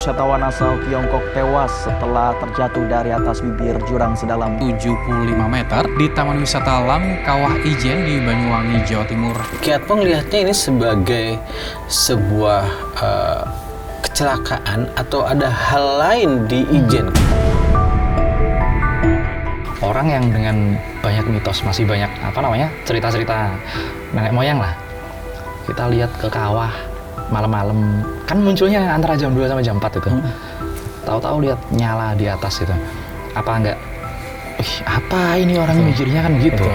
wisatawan asal Tiongkok tewas setelah terjatuh dari atas bibir jurang sedalam 75 meter di Taman Wisata Lam Kawah Ijen di Banyuwangi, Jawa Timur. Kiatpong melihatnya ini sebagai sebuah kecelakaan atau ada hal lain di Ijen. Orang yang dengan banyak mitos, masih banyak cerita-cerita nenek moyang lah. Kita lihat ke kawah malam-malam, kan munculnya antara jam 2 sama jam 4 itu. Tahu-tahu lihat nyala di atas itu. Apa enggak? Apa ini orang mikirnya kan gitu.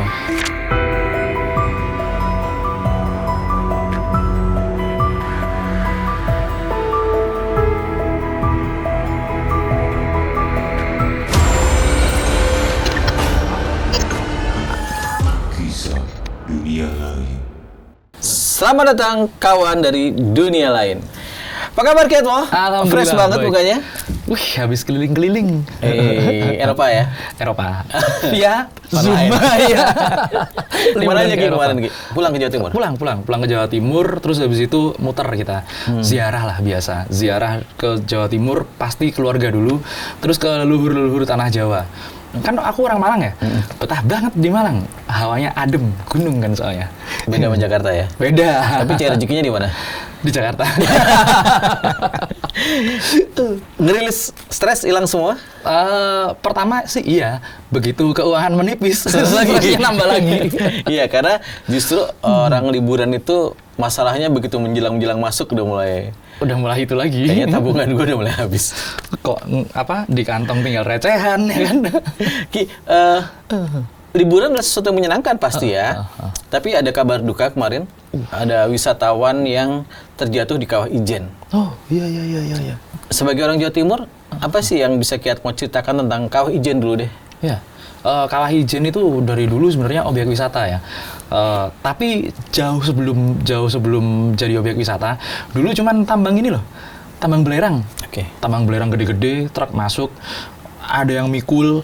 Kisah dunia lain. Selamat datang kawan dari dunia lain. Apa kabar Kiatmo? Fresh banget baik. mukanya. Wih, habis keliling-keliling. Eropa ya? Eropa. Via Tanah Zoom. air. Iya. Di mana aja Ki Eropa. kemarin Ki? Pulang ke Jawa Timur? Pulang ke Jawa Timur, terus habis itu muter kita. Ziarah lah biasa. Ziarah ke Jawa Timur, pasti keluarga dulu, terus ke leluhur-leluhur tanah Jawa. Kan aku orang Malang ya, betah banget di Malang. Hawanya adem, gunung kan soalnya. Beda sama Jakarta ya? Beda. Tapi cari rezekinya di mana? Di Jakarta. Ngerilis stres hilang semua? Pertama sih iya, begitu keuangan menipis, stresnya nambah lagi. Iya, karena justru orang liburan itu masalahnya begitu menjelang masuk udah mulai itu lagi. kayaknya tabungan gue udah mulai habis. Kok di kantong tinggal recehan ya kan? Ki, liburan adalah sesuatu yang menyenangkan pasti ya. Tapi ada kabar duka kemarin. Ada wisatawan yang terjatuh di Kawah Ijen. Oh, iya. Sebagai orang Jawa Timur, apa sih yang bisa Kiatmo ceritakan tentang Kawah Ijen dulu deh? Ya, Kawah Ijen itu dari dulu sebenarnya objek wisata ya. Tapi jauh sebelum jadi objek wisata, dulu cuman tambang ini loh, tambang belerang. Oke. Tambang belerang gede-gede, truk masuk, ada yang mikul.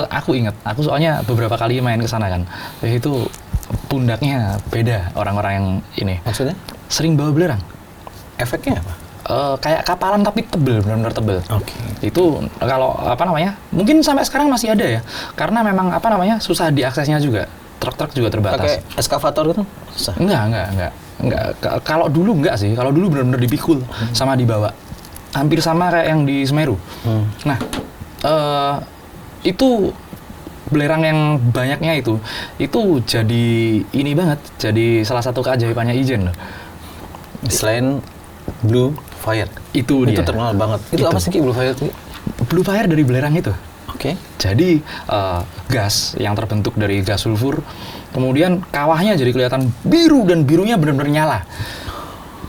Aku ingat, aku soalnya beberapa kali main ke sana kan. Itu pundaknya beda orang-orang yang ini. Maksudnya? Sering bawa belerang. Efeknya apa? Kayak kapalan tapi tebel, benar-benar tebel. Oke. Itu kalau mungkin sampai sekarang masih ada ya, karena memang susah diaksesnya juga. Truk-truk juga terbatas. Pakai eskavator itu? Susah. Enggak. Kalau dulu enggak sih, kalau dulu benar-benar dipikul sama dibawa. Hampir sama kayak yang di Semeru. Nah, itu belerang yang banyaknya itu jadi ini banget, jadi salah satu keajaibannya Ijen loh. Selain Blue Fire. Itu dia. Itu terkenal banget. Itu apa sih Ki Blue Fire itu? Blue Fire dari belerang itu. Oke. Jadi gas yang terbentuk dari gas sulfur, kemudian kawahnya jadi kelihatan biru dan birunya benar-benar nyala.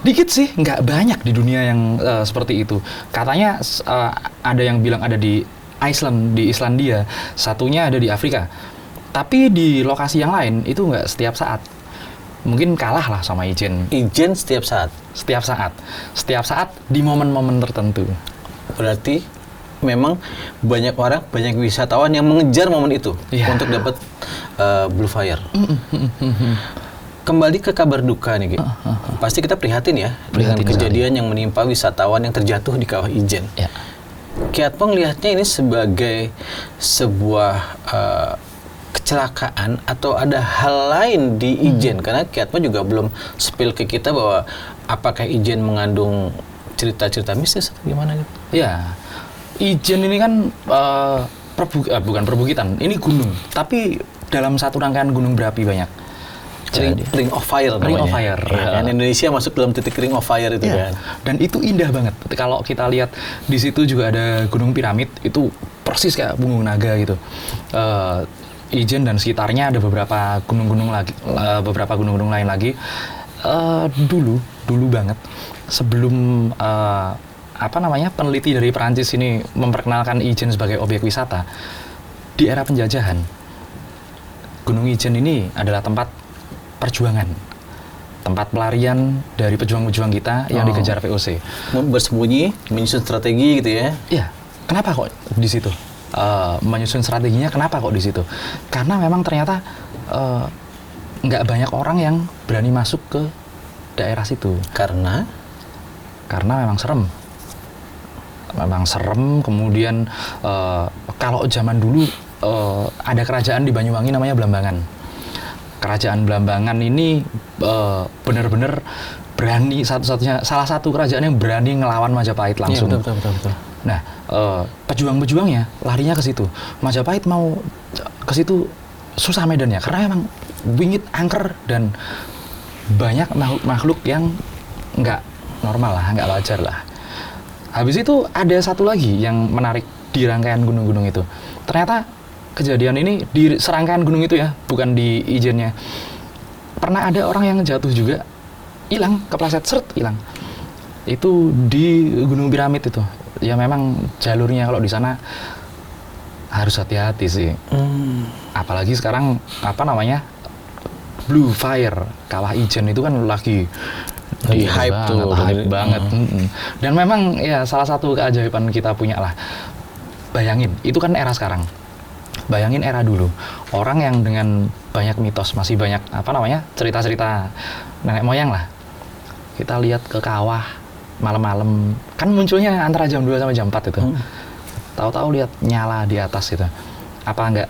Dikit sih, nggak banyak di dunia yang seperti itu. Katanya ada yang bilang ada di Iceland, di Islandia, satunya ada di Afrika. Tapi di lokasi yang lain itu nggak setiap saat. Mungkin kalah lah sama Ijen. Ijen setiap saat. Setiap saat di momen-momen tertentu. Berarti memang banyak orang, banyak wisatawan yang mengejar momen itu untuk dapat Blue Fire. Kembali ke kabar duka nih, Ki. Pasti kita prihatin ya dengan kejadian yang menimpa wisatawan yang terjatuh di Kawah Ijen. Ya. Kiatpong lihatnya ini sebagai sebuah kecelakaan atau ada hal lain di Ijen, karena Kiatpong juga belum spill ke kita bahwa apakah Ijen mengandung cerita-cerita mistis atau gimana gitu. Ya, Ijen ini kan bukan perbukitan, ini gunung, tapi dalam satu rangkaian gunung berapi banyak. Ring of Fire namanya. Ring of Fire. Ya, kan Indonesia masuk dalam titik Ring of Fire itu kan. Dan itu indah banget. Kalau kita lihat di situ juga ada Gunung Piramid, itu persis kayak punggung naga gitu. Ijen dan sekitarnya ada beberapa gunung-gunung lain lagi. Dulu banget sebelum peneliti dari Perancis ini memperkenalkan Ijen sebagai objek wisata di era penjajahan. Gunung Ijen ini adalah tempat perjuangan, tempat pelarian dari pejuang-pejuang kita yang dikejar VOC. Bersembunyi, menyusun strategi gitu ya? Iya. Kenapa kok di situ? Menyusun strateginya kenapa kok di situ? Karena memang ternyata nggak banyak orang yang berani masuk ke daerah situ. Karena memang serem. memang serem. Kemudian kalau zaman dulu ada kerajaan di Banyuwangi namanya Blambangan. Kerajaan Blambangan ini benar-benar berani, salah satu kerajaan yang berani ngelawan Majapahit langsung. Iya, betul. Nah, pejuang-pejuangnya larinya ke situ. Majapahit mau ke situ susah medannya karena emang bingit, angker, dan banyak makhluk yang nggak normal lah, nggak wajar lah. Habis itu ada satu lagi yang menarik di rangkaian gunung-gunung itu. Ternyata kejadian ini di serangkaian gunung itu ya, bukan di Ijennya. Pernah ada orang yang jatuh juga, hilang, kepleset, hilang. Itu di Gunung Piramid itu. Ya memang jalurnya kalau di sana harus hati-hati sih. Apalagi sekarang Blue Fire Kawah Ijen itu kan lagi Lagi hype banget. Dan memang ya salah satu keajaiban kita punya lah. Bayangin, itu kan era sekarang. Bayangin era dulu, orang yang dengan banyak mitos, masih banyak cerita-cerita nenek moyang lah. Kita lihat ke kawah malam-malam, kan munculnya antara jam 2 sampai jam 4 itu. Tahu-tahu lihat nyala di atas itu. Apa enggak?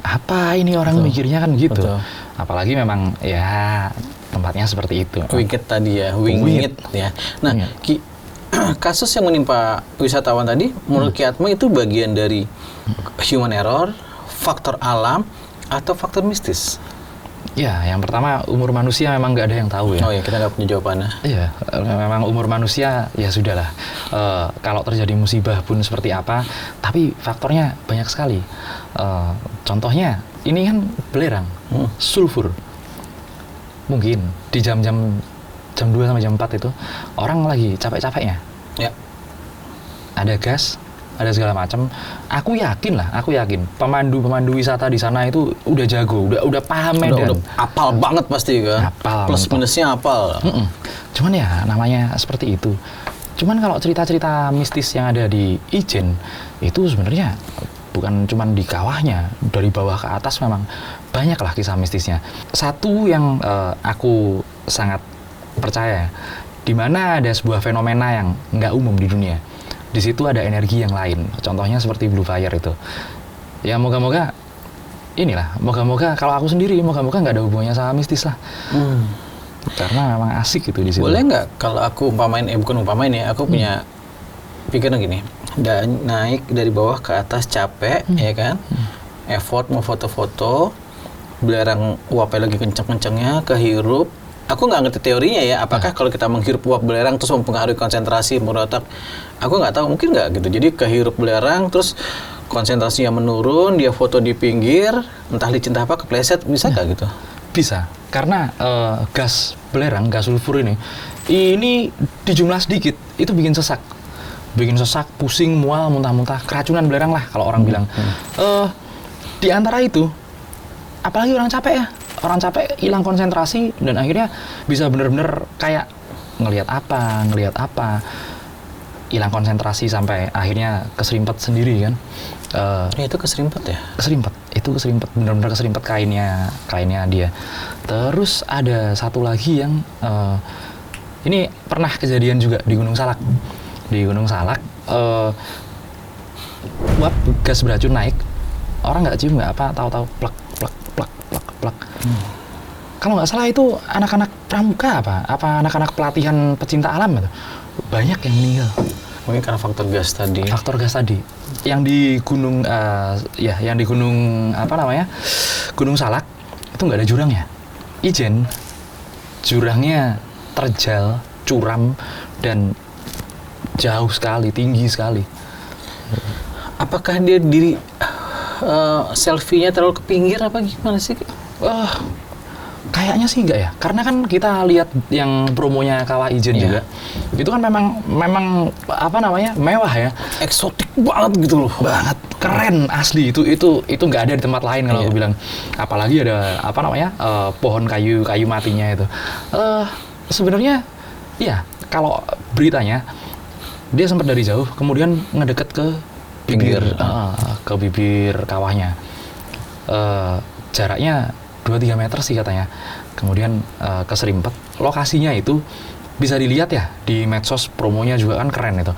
Apa ini orang mikirnya kan gitu. Betul. Apalagi memang ya tempatnya seperti itu. Wingit tadi ya, wingit ya. Nah, kasus yang menimpa wisatawan tadi, menurut Ki Atma itu bagian dari human error, faktor alam, atau faktor mistis? Ya, yang pertama umur manusia memang nggak ada yang tahu ya. Oh ya, kita nggak punya jawabannya. Iya, memang umur manusia ya sudahlah. Kalau terjadi musibah pun seperti apa, tapi faktornya banyak sekali. Contohnya, ini kan belerang, sulfur. Mungkin di jam 2 sampai jam 4 itu orang lagi capek-capeknya. Ya. Ada gas, ada segala macam. Aku yakin pemandu wisata di sana itu udah jago, udah paham medan. Udah apal banget pasti kan. Apal, plus minusnya apal. Cuman ya namanya seperti itu. Cuman kalau cerita-cerita mistis yang ada di Ijen itu sebenarnya bukan cuman di kawahnya, dari bawah ke atas memang banyak lah kisah mistisnya. Satu yang aku sangat percaya, di mana ada sebuah fenomena yang nggak umum di dunia. Di situ ada energi yang lain. Contohnya seperti Blue Fire itu. Ya moga-moga kalau aku sendiri moga-moga nggak ada hubungannya sama mistis lah. Karena memang asik gitu di situ. Boleh nggak kalau aku aku punya pikiran gini, naik dari bawah ke atas capek, ya kan? Effort mau foto-foto, belerang uapnya lagi kenceng-kencengnya, kehirup. Aku nggak ngerti teorinya ya, apakah kalau kita menghirup uap belerang terus mempengaruhi konsentrasi otak? Aku nggak tahu, mungkin nggak gitu. Jadi kehirup belerang terus konsentrasinya menurun, dia foto di pinggir, entah licin entah apa, kepleset, bisa nggak gitu? Bisa, karena gas belerang, gas sulfur ini di jumlah sedikit, itu bikin sesak, pusing, mual, muntah-muntah, keracunan belerang lah kalau orang bilang. Di antara itu, apalagi orang capek hilang konsentrasi dan akhirnya bisa bener-bener kayak ngelihat apa, hilang konsentrasi sampai akhirnya keserimpet sendiri kan. Itu keserimpet ya? Keserimpet, bener-bener keserimpet kainnya dia. Terus ada satu lagi yang ini pernah kejadian juga di Gunung Salak. Uap gas beracun naik, orang nggak cium nggak apa, tahu-tahu plak. Kalau nggak salah itu anak-anak pramuka apa anak-anak pelatihan pecinta alam gitu. Banyak yang meninggal. Mungkin karena faktor gas tadi. Yang di gunung Gunung Salak itu nggak ada jurangnya. Ijen jurangnya terjal, curam, dan jauh sekali, tinggi sekali. Apakah dia selfie-nya terlalu ke pinggir apa gimana sih? Kayaknya sih enggak ya, karena kan kita lihat yang promonya Kawah Ijen juga, itu kan memang mewah ya, eksotik banget gitu loh, banget keren asli, itu nggak ada di tempat lain kalau aku bilang, apalagi ada pohon kayu matinya itu. Sebenarnya ya kalau beritanya dia sempat dari jauh kemudian ngedeket ke bibir kawahnya, jaraknya 2-3 meter sih katanya. Kemudian keserimpet. Lokasinya itu bisa dilihat ya di medsos, promonya juga kan keren itu.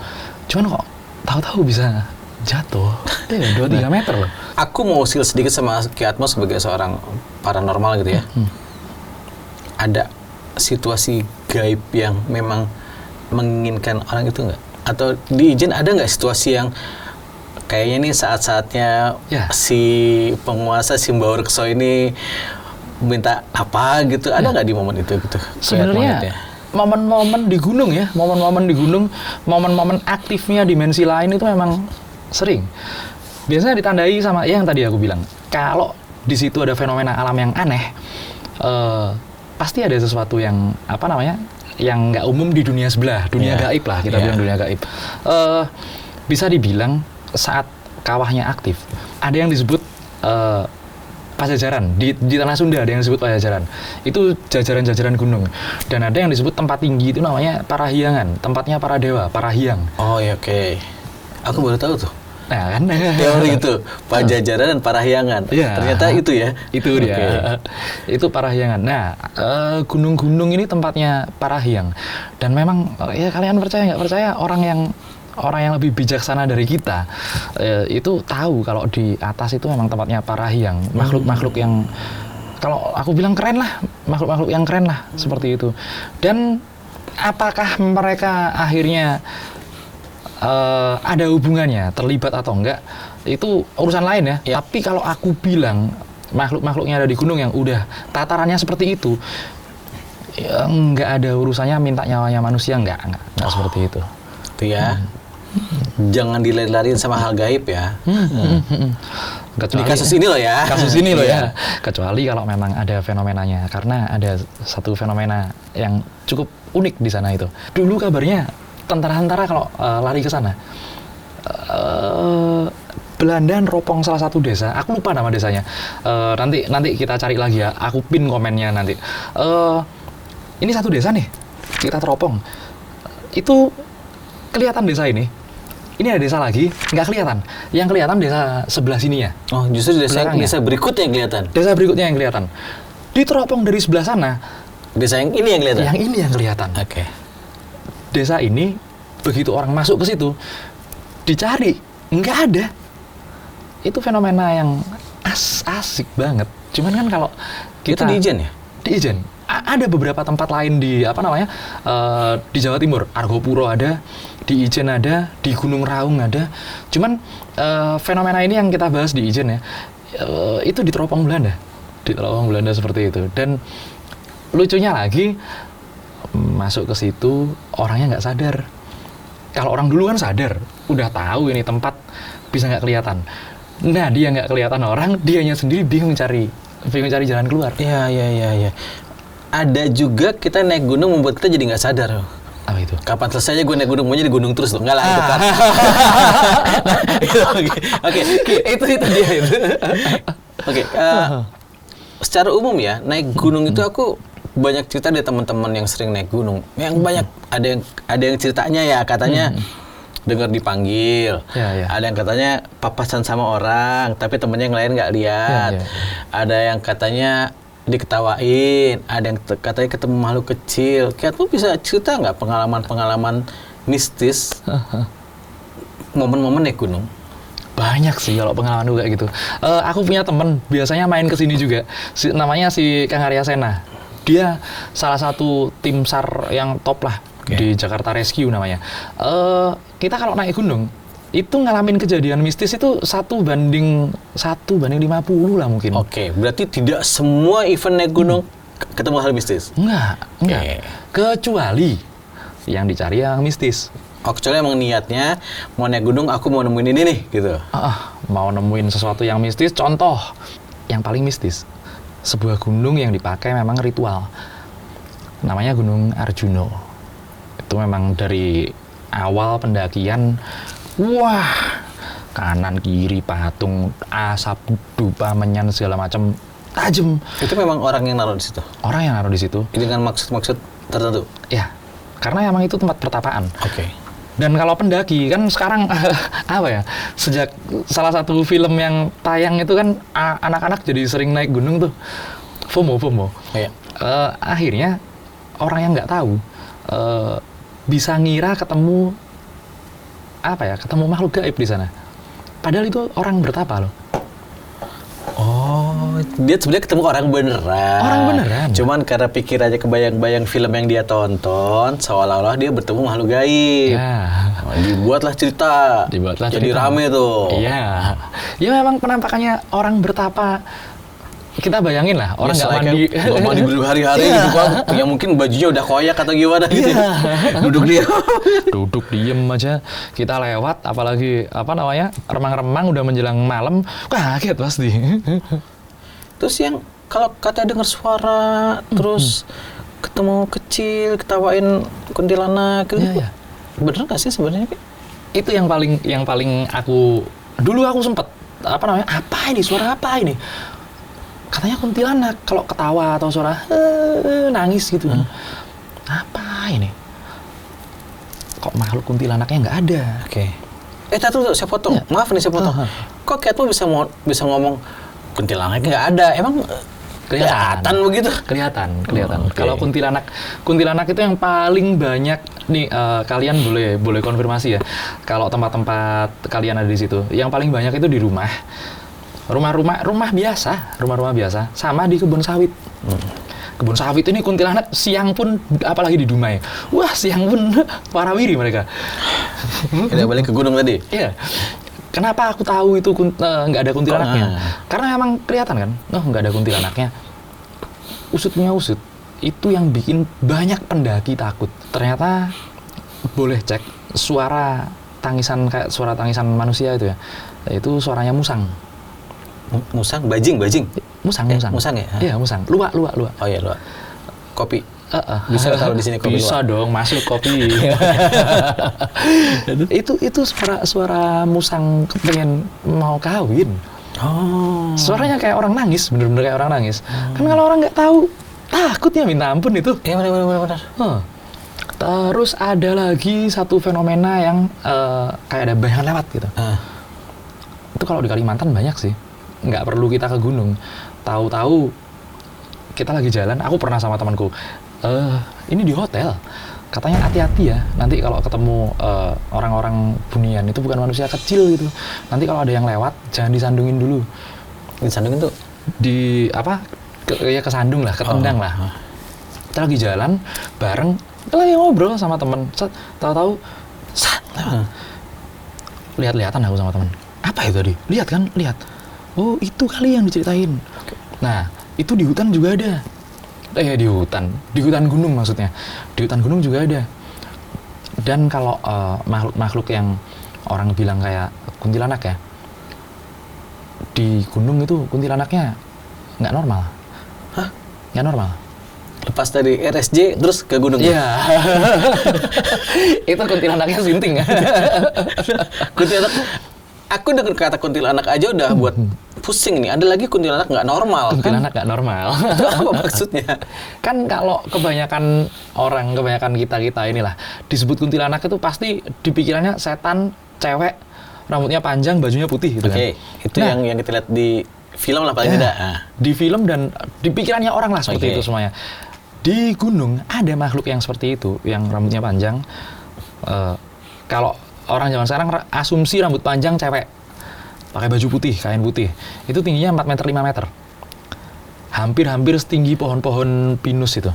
Cuman kok tahu-tahu bisa jatuh. 2-3 meter loh. Aku mau usil sedikit sama Ki Atmo sebagai seorang paranormal gitu ya. Ada situasi gaib yang memang menginginkan orang itu nggak? Atau di Ijen ada nggak situasi yang kayaknya nih saat-saatnya Ya. si penguasa si Mbah Rekso ini minta apa gitu? Ada nggak di momen itu gitu? Sebenarnya momen-momen di gunung ya, momen-momen aktifnya dimensi lain itu memang sering. Biasanya ditandai sama yang tadi aku bilang. Kalau di situ ada fenomena alam yang aneh, pasti ada sesuatu yang yang nggak umum di dunia sebelah, dunia gaib lah kita bilang dunia gaib. Bisa dibilang saat kawahnya aktif, ada yang disebut Pajajaran di tanah Sunda, ada yang disebut Pajajaran. Itu jajaran-jajaran gunung. Dan ada yang disebut tempat tinggi, itu namanya Parahyangan, tempatnya para dewa, Parahyang. Oh ya, oke. Aku baru tahu tuh. Nah kan Teori itu Pajajaran dan Parahyangan. Ya. Ternyata itu ya. Itu dia. Itu Parahyangan. Nah, gunung-gunung ini tempatnya Parahyang. Dan memang ya kalian percaya nggak percaya, orang yang lebih bijaksana dari kita itu tahu kalau di atas itu memang tempatnya Parahyang, makhluk-makhluk yang kalau aku bilang keren lah, makhluk-makhluk yang keren lah seperti itu. Dan apakah mereka akhirnya ada hubungannya, terlibat atau enggak, itu urusan lain ya. Tapi kalau aku bilang makhluk-makhluknya ada di gunung yang udah tatarannya seperti itu, ya, enggak ada urusannya minta nyawanya manusia, enggak seperti itu. Itu ya. Jangan dilari-lariin sama hal gaib ya. Di kasus ini loh ya. Kasus ini loh ya. Kecuali kalau memang ada fenomenanya, karena ada satu fenomena yang cukup unik di sana itu. Dulu kabarnya tentara-tentara kalau lari ke sana, Belanda neropong salah satu desa. Aku lupa nama desanya. Nanti kita cari lagi ya. Aku pin komennya nanti. Ini satu desa nih, kita teropong. Itu kelihatan desa ini. Ini ada desa lagi, nggak kelihatan. Yang kelihatan desa sebelah sininya. Oh, justru desa Belakangnya. berikutnya yang kelihatan. Desa berikutnya yang kelihatan. Diteropong dari sebelah sana. Desa yang ini yang kelihatan. Yang ini yang kelihatan. Oke. Desa ini begitu orang masuk ke situ, dicari, nggak ada. Itu fenomena yang asik banget. Cuman kan kalau kita Itu di Ijen ya? Di Ijen. Ada beberapa tempat lain di di Jawa Timur, Argopuro ada, di Ijen ada, di Gunung Raung ada. Cuman fenomena ini yang kita bahas di Ijen ya, itu diteropong Belanda, seperti itu. Dan lucunya lagi, masuk ke situ orangnya nggak sadar. Kalau orang dulu kan sadar, udah tahu ini tempat bisa nggak kelihatan. Nah dia nggak kelihatan orang, dianya sendiri bingung cari jalan keluar. Iya. Ada juga kita naik gunung membuat kita jadi nggak sadar. Apa itu? Kapan selesainya gue naik gunung, maunya di gunung terus tuh. Enggak lah itu kan. Oke, itu dia itu. Oke, secara umum ya, naik gunung itu aku banyak cerita dari teman-teman yang sering naik gunung. Yang banyak ada yang ceritanya ya katanya dengar dipanggil. Ya. Ada yang katanya papasan sama orang, tapi temennya yang lain nggak lihat. Ya. Ada yang katanya diketawain, ada yang katanya ketemu makhluk kecil. Kayak tuh bisa cerita nggak pengalaman-pengalaman mistis, momen-momen naik gunung? Banyak sih kalau pengalaman kayak gitu. Aku punya temen, biasanya main ke sini juga. Namanya si Kang Arya Sena. Dia salah satu tim SAR yang top lah di Jakarta Rescue namanya. Kita kalau naik gunung, itu ngalamin kejadian mistis itu 1:50 lah mungkin. Oke, berarti tidak semua event naik gunung ketemu hal mistis? Enggak. Kecuali yang dicari yang mistis. Oh, kecuali emang niatnya mau naik gunung, aku mau nemuin ini nih, gitu. Mau nemuin sesuatu yang mistis, contoh yang paling mistis. Sebuah gunung yang dipakai memang ritual. Namanya Gunung Arjuno. Itu memang dari awal pendakian, wah, kanan kiri patung, asap dupa menyan segala macam tajam. Itu memang orang yang naruh di situ? Orang yang naruh di situ. Dengan maksud-maksud tertentu? Ya, karena emang itu tempat pertapaan. Oke. Dan kalau pendaki kan sekarang sejak salah satu film yang tayang itu kan anak-anak jadi sering naik gunung tuh, FOMO. Iya. ketemu makhluk gaib di sana. Padahal itu orang bertapa loh. Oh, dia sebenarnya ketemu orang beneran. Orang beneran. Cuman karena pikirannya kebayang-bayang film yang dia tonton, seolah-olah dia bertemu makhluk gaib. Ya. Oh, dibuatlah cerita. Jadi cerita. rame tuh. Iya. Ya memang penampakannya orang bertapa. Kita bayangin lah, orang nggak mandi. Nggak mandi berhari-hari gitu kan. Yang mungkin bajunya udah koyak atau gimana gitu. Duduk dia. Duduk diem aja. Kita lewat, apalagi remang-remang udah menjelang malam, kaget pasti. Terus yang kalau katanya dengar suara, terus ketemu kecil, ketawain kuntilanak, gitu. Iya. Bener nggak sih sebenarnya? Itu yang paling aku dulu aku sempet apa ini, suara apa ini? Katanya kuntilanak kalau ketawa atau suara nangis gitu. Apa ini? Kok makhluk kuntilanaknya nggak ada? Oke. Tuh saya potong. Maaf nih saya potong. Kok Catmu bisa ngomong kuntilanaknya nggak ada? Emang kelihatan begitu? Kelihatan. Okay. Kalau kuntilanak itu yang paling banyak nih, kalian boleh konfirmasi ya. Kalau tempat-tempat kalian ada di situ, yang paling banyak itu di rumah biasa, rumah-rumah biasa, sama di kebun sawit. Kebun sawit ini kuntilanak siang pun, apalagi di Dumai. Wah, siang pun warawiri mereka. Kita balik ke gunung tadi. Iya. Kenapa aku tahu itu nggak ada kuntilanaknya? Karena emang kelihatan kan, nggak ada kuntilanaknya. Usutnya usut, itu yang bikin banyak pendaki takut. Ternyata boleh cek suara tangisan, kayak suara tangisan manusia itu ya. Itu suaranya musang. Musang, bajing. Musang. Musang ya? Iya, musang. Luwak. Oh iya, luwak. Kopi. Bisa taruh di sini kopi. Bisa dong, masuk kopi. itu suara musang pengen mau kawin. Oh. Suaranya kayak orang nangis, bener-bener kayak orang nangis. Kan kalau orang nggak tahu, takutnya minta ampun itu. Iya, benar. Terus ada lagi satu fenomena yang kayak ada bayangan lewat gitu. Itu kalau di Kalimantan banyak sih. Nggak perlu kita ke gunung. Tahu-tahu kita lagi jalan, aku pernah sama temanku. Ini di hotel. Katanya hati-hati ya. Nanti kalau ketemu orang-orang bunian itu bukan manusia kecil gitu. Nanti kalau ada yang lewat, jangan disandungin dulu. Disandungin tuh? Kesandung lah, ketendang lah. Kita lagi jalan bareng, kita lagi ngobrol sama temen. Tahu-tahu, lihat-lihatan aku sama temen. Apa itu tadi? Lihat kan? Lihat. Oh, itu kali yang diceritain. Nah, itu di hutan juga ada. Di hutan gunung maksudnya. Di hutan gunung juga ada. Dan kalau makhluk-makhluk yang orang bilang kayak kuntilanak ya, di gunung itu kuntilanaknya nggak normal. Hah? Nggak normal. Lepas dari RSJ terus ke gunung. Iya. Itu kuntilanaknya sinting. Kuntilanak. Aku dengar kata kuntilanak aja udah buat pusing nih. Ada lagi kuntilanak nggak normal. Kuntilanak nggak normal. Itu apa maksudnya? Kan kalau kebanyakan kita inilah disebut kuntilanak itu pasti dipikirannya setan, cewek, rambutnya panjang, bajunya putih gitu kan. Itu yang kita lihat di film lah paling tidak. Di film dan di pikirannya orang lah seperti itu semuanya. Di gunung ada makhluk yang seperti itu, yang rambutnya panjang. Kalau orang zaman sekarang asumsi rambut panjang cewek, pakai baju putih, kain putih. Itu tingginya 4 meter, 5 meter. Hampir setinggi pohon-pohon pinus itu.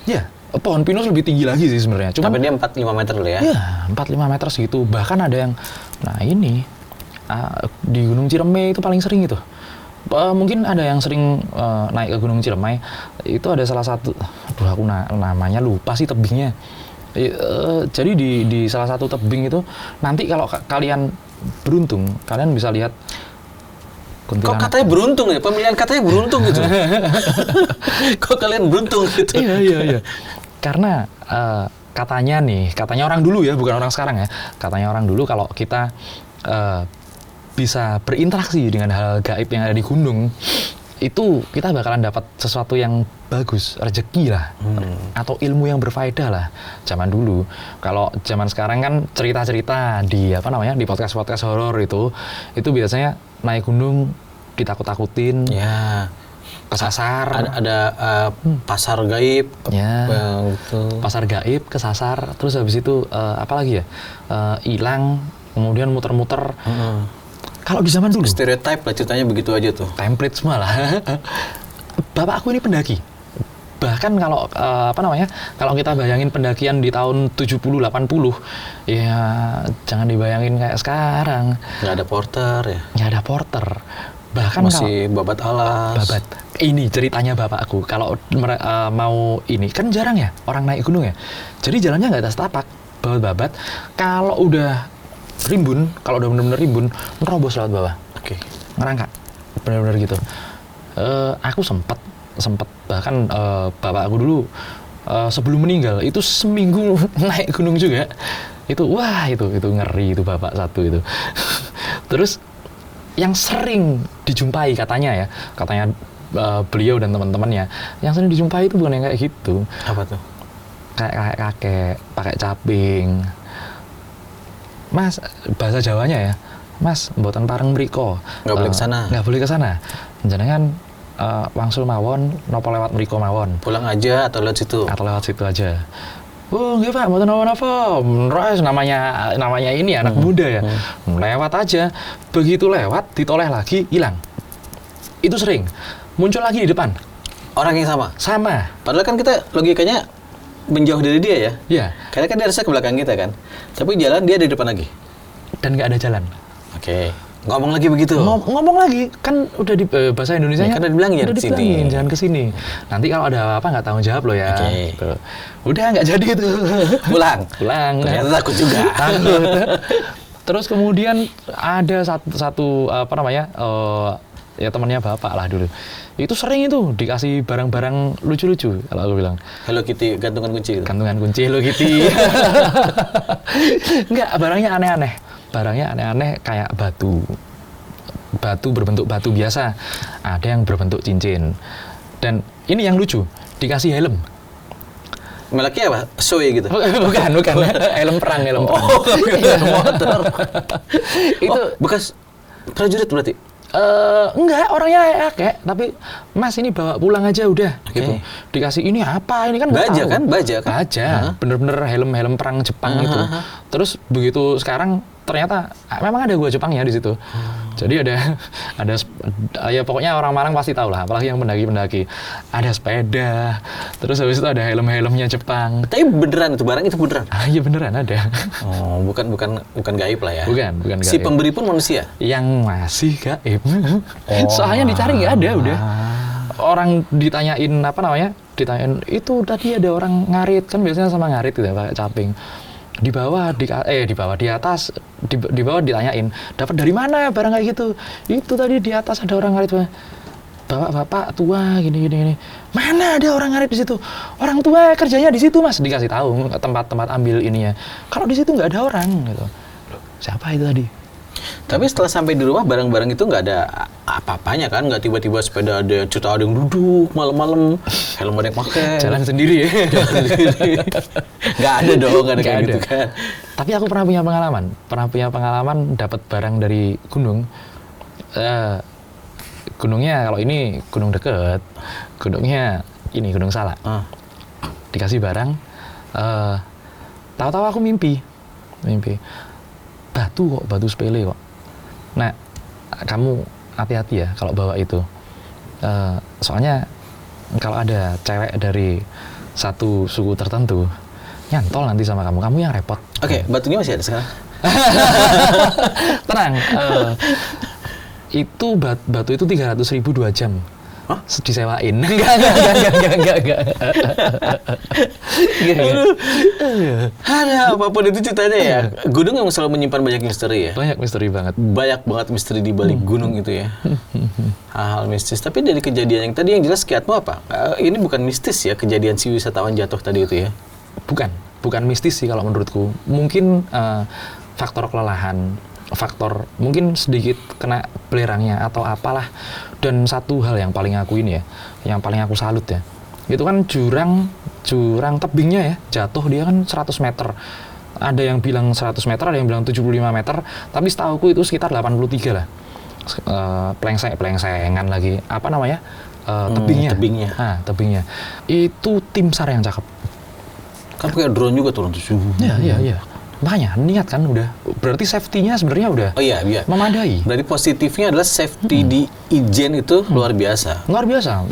Ya, pohon pinus lebih tinggi lagi sih sebenarnya. Tapi dia 4-5 meter dulu ya? Iya, 4-5 meter segitu. Bahkan ada yang, di Gunung Ciremai itu paling sering itu. Mungkin ada yang sering naik ke Gunung Ciremai. Itu ada salah satu, aku namanya lupa sih tebingnya. Jadi di salah satu tebing itu nanti kalau kalian beruntung, kalian bisa lihat kuntilanak. Kok katanya beruntung ya? Pemilihan katanya beruntung gitu. Kok kalian beruntung gitu? Iya. Karena katanya orang dulu ya, bukan orang sekarang ya. Katanya orang dulu kalau kita bisa berinteraksi dengan hal gaib yang ada di gunung, itu kita bakalan dapat sesuatu yang bagus, rezeki lah, atau ilmu yang berfaedah lah. Zaman dulu, kalau zaman sekarang kan cerita-cerita di di podcast horor itu biasanya naik gunung ditakut-takutin. Ya. kesasar. Ada pasar gaib. Ya. Gitu. Pasar gaib, kesasar, terus habis itu apa lagi ya? Hilang, kemudian muter-muter. Kalau di zaman dulu, Stereotype lah ceritanya begitu aja tuh. template semua lah. Bapak aku ini pendaki. Bahkan kalau kalau kita bayangin pendakian di tahun 70-80, ya jangan dibayangin kayak sekarang. Nggak ada porter ya. Nggak ada porter. Bahkan Masih babat alas. babat. Ini ceritanya bapakku. Kalau mau ini kan jarang ya orang naik gunung ya. Jadi jalannya nggak ada setapak, babat-babat. Kalau udah rimbun, kalau udah benar-benar rimbun, nerobos lewat bawah. Oke. Ngerangkak. Benar-benar gitu. Aku sempet bahkan bapak aku dulu sebelum meninggal itu seminggu naik gunung juga. Itu ngeri itu bapak satu itu. Terus yang sering dijumpai katanya beliau dan teman-temannya yang sering dijumpai itu bukan yang kayak gitu. Apa tuh? Kayak kakek pakai caping. Mas, bahasa Jawanya ya. Mas, mboten pareng mriko. Nggak boleh kesana. Nggak boleh kesana. Jenengan wangsul mawon, nopo lewat mriko mawon. Pulang aja atau lewat situ? Atau lewat situ aja. Oh, nggih Pak, mboten napa-napa. Terus namanya ini anak muda ya. Lewat aja. Begitu lewat, ditoleh lagi, hilang. Itu sering. Muncul lagi di depan. Orang yang sama? Sama. Padahal kan kita logikanya menjauh dari dia ya. Iya. Karena kan dia harusnya ke belakang kita kan. Tapi jalan dia di depan lagi. Dan nggak ada jalan. Oke. Ngomong lagi begitu. Ngomong lagi, kan udah di bahasa Indonesianya. Kan udah dibilangin udah sini. dibilangin, jangan kesini. Nanti kalau ada apa nggak tanggung jawab lo ya. Oke. Gitu. Udah nggak jadi itu. Pulang. Pulang. Ternyata takut juga. Takut. Terus kemudian ada satu ya temannya bapak lah dulu. Itu sering itu dikasih barang-barang lucu-lucu kalau aku bilang. Hello Kitty, gantungan kunci gitu. Gantungan kunci Hello Kitty. Enggak, barangnya aneh-aneh. Barangnya aneh-aneh kayak batu. Batu berbentuk batu biasa. Ada yang berbentuk cincin. Dan ini yang lucu, dikasih helm. Mereknya apa? Soe gitu. Bukan. Helm perang. Oh, motor. Itu bekas prajurit berarti? enggak, orangnya kakek, tapi Mas ini bawa pulang aja udah, gitu. Dikasih ini apa? Ini kan nggak Baja tahu. kan? Baja kan? Baja, bener-bener helm perang Jepang itu. Terus begitu sekarang ternyata memang ada gua Jepangnya di situ. Jadi ada ya pokoknya orang Malang pasti tahu lah, apalagi yang pendaki-pendaki. Ada sepeda, terus habis itu ada helm-helmnya Jepang. Tapi beneran itu barang itu beneran? Ah iya beneran ada. Oh, bukan gaib lah ya? Bukan Si gaib. pemberi pun manusia? Yang masih gaib. Soalnya dicari nggak ada udah. Orang ditanyain ditanyain itu tadi ada orang ngarit, kan biasanya sama ngarit gitu ya, pakai caping. Di bawah di atas di bawah ditanyain dapat dari mana barang kayak gitu. Itu tadi di atas ada orang ngarit, bapak tua gini. Mana ada orang ngarit di situ? Orang tua kerjanya di situ Mas. Dikasih tahu tempat-tempat ambil ininya. Kalau di situ nggak ada orang gitu. Loh, siapa itu tadi? Tapi setelah sampai di rumah barang-barang itu nggak ada apa-apanya kan? Nggak tiba-tiba sepeda ada yang duduk malam-malam, helm ada yang pakai. Jalan sendiri ya. Nggak ada dong, nggak ada kayak gitu kan. Tapi aku pernah punya pengalaman dapat barang dari gunung. Gunungnya kalau ini gunung deket, gunungnya ini Gunung Salak. Dikasih barang, tahu-tahu aku mimpi. Batu sepele kok. Nah, kamu hati-hati ya kalau bawa itu. Soalnya kalau ada cewek dari satu suku tertentu, nyantol nanti sama kamu yang repot. Oke, batunya masih ada sekarang? Tenang. Itu batu itu 300.000 2 jam. Hah? Disewain. Enggak. Ada apapun itu ceritanya ya. Gunung yang selalu menyimpan banyak misteri ya. Banyak misteri banget. Banyak banget misteri di balik gunung itu ya. Hal-hal mistis. Tapi dari kejadian yang tadi yang jelas kiatmu apa? Ini bukan mistis ya, kejadian si wisatawan jatuh tadi itu ya. Bukan mistis sih kalau menurutku. Mungkin faktor kelelahan, faktor mungkin sedikit kena belerangnya atau apalah. Dan satu hal yang paling aku yang paling aku salut ya, itu kan jurang tebingnya ya, jatuh dia kan 100 meter. Ada yang bilang 100 meter, ada yang bilang 75 meter, tapi setauku itu sekitar 83 lah. Pelengsengan lagi, tebingnya. tebingnya. Nah, tebingnya. Itu tim SAR yang cakep. Kan pakai drone juga turun tuh. Iya. Makanya niat kan udah. Berarti safety-nya sebenarnya udah Oh iya. memadai. Berarti positifnya adalah safety di Ijen itu luar biasa. Luar biasa.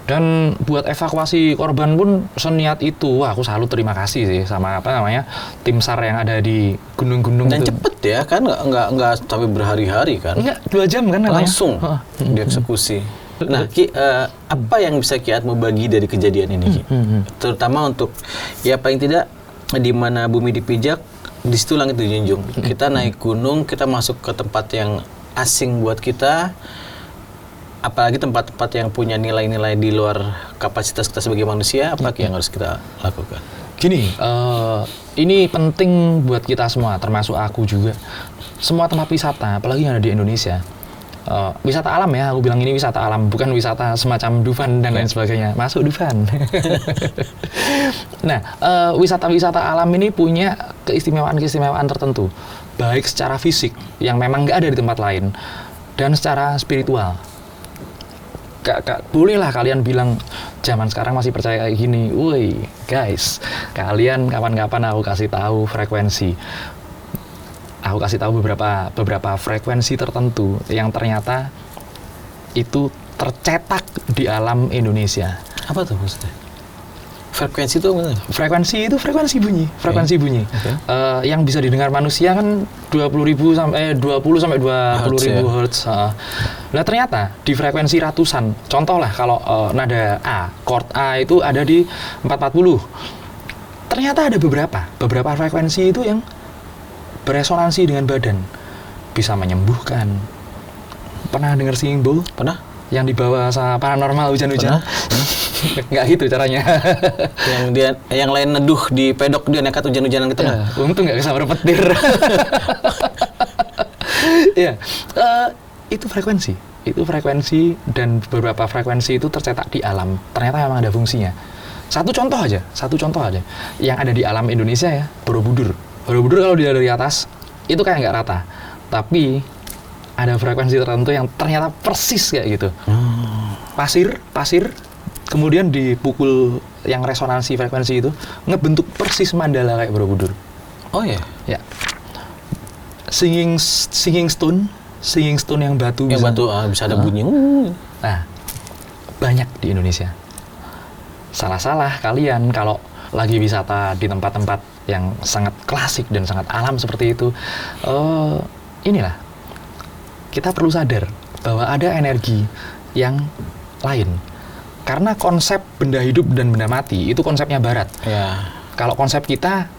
Dan buat evakuasi korban pun seniat itu. Wah, aku selalu terima kasih sih sama tim SAR yang ada di gunung-gunung Dan itu. cepet ya kan, nggak sampai berhari-hari kan. Enggak, 2 jam kan katanya. Langsung dieksekusi. Nah, Ki, apa yang bisa Ki Atmo bagi dari kejadian ini, Ki? Terutama untuk, ya paling tidak, di mana bumi dipijak, di situ langit dijunjung. Kita naik gunung, kita masuk ke tempat yang asing buat kita, apalagi tempat-tempat yang punya nilai-nilai di luar kapasitas kita sebagai manusia, apa yang harus kita lakukan? Gini, ini penting buat kita semua, termasuk aku juga. Semua tempat wisata, apalagi yang ada di Indonesia, wisata alam ya, aku bilang ini wisata alam, bukan wisata semacam Dufan dan lain sebagainya. Masuk Dufan. Nah, wisata-wisata alam ini punya keistimewaan-keistimewaan tertentu, baik secara fisik yang memang nggak ada di tempat lain, dan secara spiritual. Bolehlah kalian bilang zaman sekarang masih percaya kayak gini. Woi, guys, kalian kapan-kapan aku kasih tahu frekuensi. Aku kasih tahu beberapa frekuensi tertentu yang ternyata itu tercetak di alam Indonesia. Apa tuh maksudnya? Frekuensi itu apa? Frekuensi itu frekuensi bunyi. Yang bisa didengar manusia kan 20 sampai 20.000 Hz. Nah, ternyata di frekuensi ratusan. Contoh lah kalau nada A, chord A itu ada di 440. Ternyata ada beberapa frekuensi itu yang beresonansi dengan badan, bisa menyembuhkan. Pernah dengar singing bowl? Pernah? Yang dibawa sama paranormal hujan-hujan? Nggak gitu caranya. yang lain neduh di pedok, dia nekat hujan-hujanan ke tengah. Ya, untung nggak kesambar petir. Ya, itu frekuensi dan beberapa frekuensi itu tercetak di alam. Ternyata memang ada fungsinya. Satu contoh aja yang ada di alam Indonesia ya, Borobudur kalau dilihat dari atas itu kayak nggak rata, tapi ada frekuensi tertentu yang ternyata persis kayak gitu. Pasir kemudian dipukul yang resonansi frekuensi itu ngebentuk persis mandala kayak Borobudur. Oh ya. Ya. Singing stone yang batu Bisa ada bunyi. Nah, banyak di Indonesia. Salah kalian kalau lagi wisata di tempat-tempat yang sangat klasik dan sangat alam seperti itu. Inilah, kita perlu sadar bahwa ada energi yang lain. Karena konsep benda hidup dan benda mati itu konsepnya Barat. Ya. Kalau konsep kita,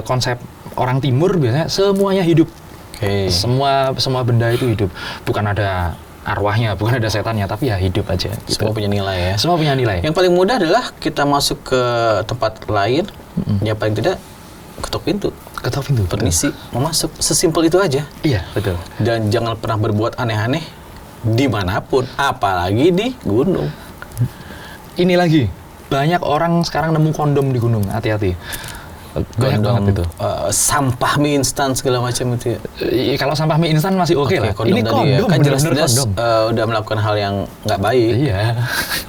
konsep orang Timur biasanya semuanya hidup. Okay. Semua benda itu hidup. Bukan ada arwahnya, bukan ada setannya, tapi ya hidup aja. Semua punya nilai ya. Semua punya nilai. Yang paling mudah adalah kita masuk ke tempat lain, ya paling tidak ketok pintu. Permisi, mau masuk. Sesimpel itu aja. Iya, betul. Dan jangan pernah berbuat aneh-aneh dimanapun, apalagi di gunung. Ini lagi, banyak orang sekarang nemu kondom di gunung, hati-hati. Banyak banget itu. Sampah mie instan segala macam itu ya. Kalau sampah mie instan masih oke lah. Kondom Ini tadi kondom, ya. Kan bener-bener jelas-jelas kondom. udah melakukan hal yang nggak baik. Iya,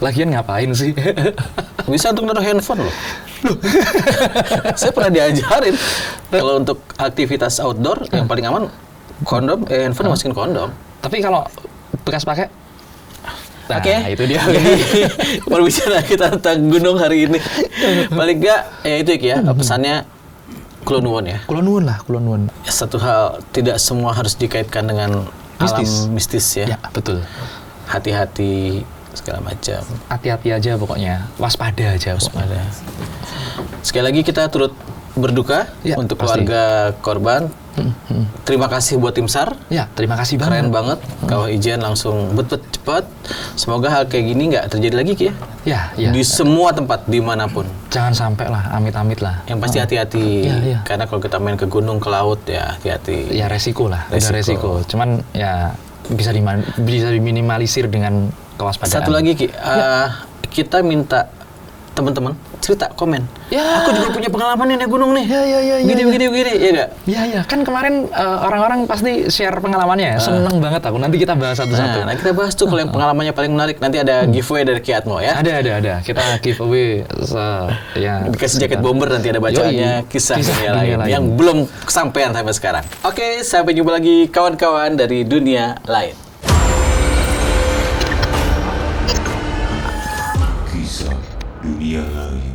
lagian ngapain sih? Bisa untuk naruh handphone loh. Saya pernah diajarin kalau untuk aktivitas outdoor yang paling aman kondom, handphone masukin kondom. Tapi kalau bekas pakai, nah, Oke. itu dia. Berbicara kita tentang gunung hari ini. Paling nggak ya itu ya pesannya kulon nuwun ya. Kulon nuwun. Satu hal, tidak semua harus dikaitkan dengan alam mistis ya. Ya, betul. Hati-hati segala macam. Hati-hati aja pokoknya. Waspada aja. Waspada. Sekali lagi kita turut berduka Ya, untuk pasti. keluarga korban. Terima kasih buat tim SAR. Ya, terima kasih banget. Keren banget. Kawah Ijen langsung bet cepat. Semoga hal kayak gini nggak terjadi lagi Ki ya. Ya. Di semua tempat dimanapun. Jangan sampai lah, amit-amit lah. Yang pasti hati-hati. Iya. Karena kalau kita main ke gunung, ke laut ya hati-hati. Ya resiko lah, udah resiko. Cuman ya bisa diminimalisir dengan kewaspadaan. Satu lagi Ki, kita minta teman-teman cerita komen. Ya. Aku juga punya pengalaman nih naik gunung nih. Ya. Begini, ya nggak? Iya. Kan kemarin orang-orang pasti share pengalamannya ya. Seneng banget aku. Nanti kita bahas satu-satu. Nah, kita bahas tuh kalau yang pengalamannya paling menarik. Nanti ada giveaway dari Kiatmo ya. Ada. Kita giveaway Dikasih jaket bomber, nanti ada bacaannya kisah dunia lain yang belum kesampaian sampai sekarang. Oke, sampai jumpa lagi kawan-kawan dari dunia lain. Kisah dunia lain.